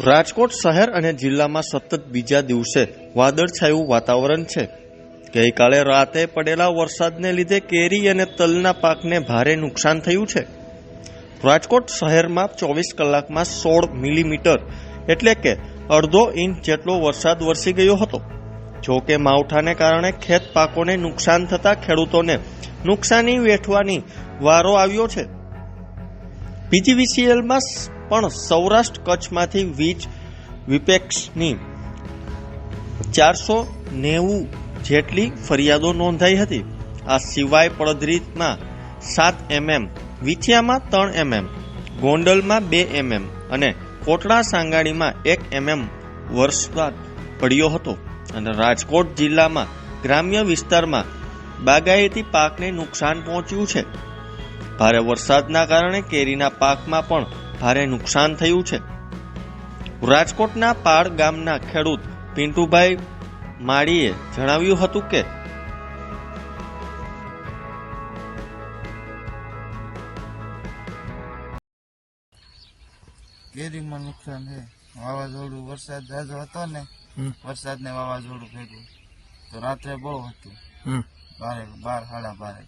રાજકોટ શહેર અને જિલ્લામાં સતત બીજા દિવસે વાદળછાયું વાતાવરણ છે। ગઈકાલે રાતે પડેલા વરસાદને લીધે કેરી અને તલના પાકને ભારે નુકસાન થયું છે। રાજકોટ શહેરમાં 24 કલાકમાં 16 મિલીમીટર એટલે કે અડધો ઇંચ જેટલો વરસાદ વરસી ગયો હતો। જો કે માવઠાને કારણે ખેત પાકોને નુકસાન થતા ખેડૂતોને નુકસાની વેઠવાની વારો આવ્યો છે। પીજીવીસીએલમાં પણ સૌરાષ્ટ્ર કચ્છમાંથી વીજ વિપેક્ષની 490 જેટલી ફરિયાદો નોંધાઈ હતી। આ સિવાય પડધરીમાં 7 mm, વિછિયામાં 3 mm, ગોંડલમાં 2 mm અને કોટડા સાંગાણીમાં 1 mm વરસાદ પડ્યો હતો અને રાજકોટ જિલ્લામાં ગ્રામ્ય વિસ્તારમાં બાગાયતી પાકને નુકસાન પહોંચ્યું છે। ભારે વરસાદના કારણે કેરીના પાકમાં પણ ભારે નુકસાન થયું છે। રાજકોટના પાળ ગામના ખેડૂત પિન્ટુભાઈ માળીએ જણાવ્યું હતું કે કેરીમાં નુકસાન છે। વાવાઝોડું વરસાદ જાજો હતો ને, વરસાદ ને વાવાઝોડું ભેગું તો રાત્રે બહુ હતું, 12:30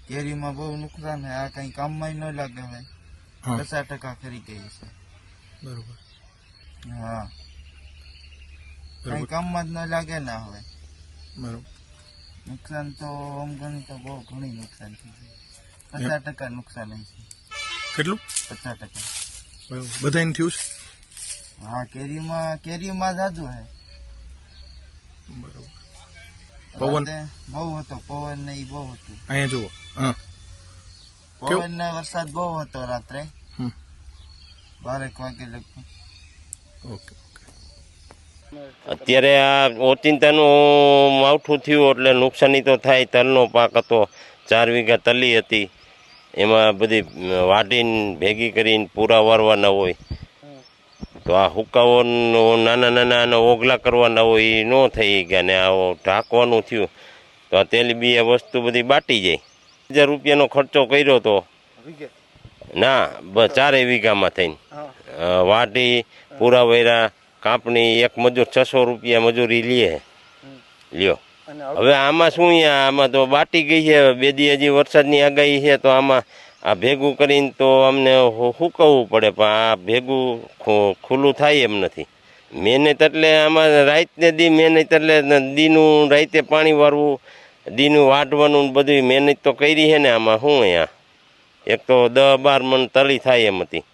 કેરીમાં બહુ નુકસાન છે। આ કઈ કામમાં ન લાગે હવે, 50% ખરી ગઈ છે। બરોબર, હા, કઈ કામમાં જ ન લાગે ને હવે। બરોબર, નુકસાન તો આમ ગણી તો બહુ ઘણી નુકસાન થઈ ગઈ। 50% નુકસાન છે। કેટલું? 50%। બરોબર, બધાને થયું છે? હા, કેરીમાં જાજુ છે। બરોબર, પવન બહુ હતો, પવન ને બહુ હતું। અહીંયા જુઓ, હા, પવન ને વરસાદ બહુ હતો રાત્રે 12 વાગે લગભગ। ઓકે, અત્યારે આ ઓચિંતાનું માવઠું થયું એટલે નુકસાની તો થાય। તલનો પાક હતો, 4 વીઘા તલી હતી, એમાં બધી વાઢીને ભેગી કરીને પૂરા વારવાના હોય તો આ હુકાવો નાના ઓગલા કરવાના હોય એ ન થઈ ગયા ને આ ઢાંકવાનું થયું તો આ તેલીબી વસ્તુ બધી બાટી જાય। 1000 રૂપિયાનો ખર્ચો કર્યો તો ના, 4 વીઘામાં થઈને વાઢી પૂરા વૈરા કાપણી, એક મજૂર 600 રૂપિયા મજૂરી લ્યો। હવે આમાં શું, આમાં તો બાટી ગઈ છે। 2 દી હજી વરસાદની આગાહી છે તો આમાં આ ભેગું કરીને તો અમને સૂકવવું પડે, પણ આ ભેગું ખુલ્લું થાય એમ નથી। મહેનત એટલે આમાં રાતને દી મહેનત એટલે દીનું રાતે પાણી વારવું, દીનું વાઢવાનું બધી મહેનત તો કરી છે ને। આમાં શું, અહીંયા એક તો 10-12 મણ તળી થાય એમ હતી।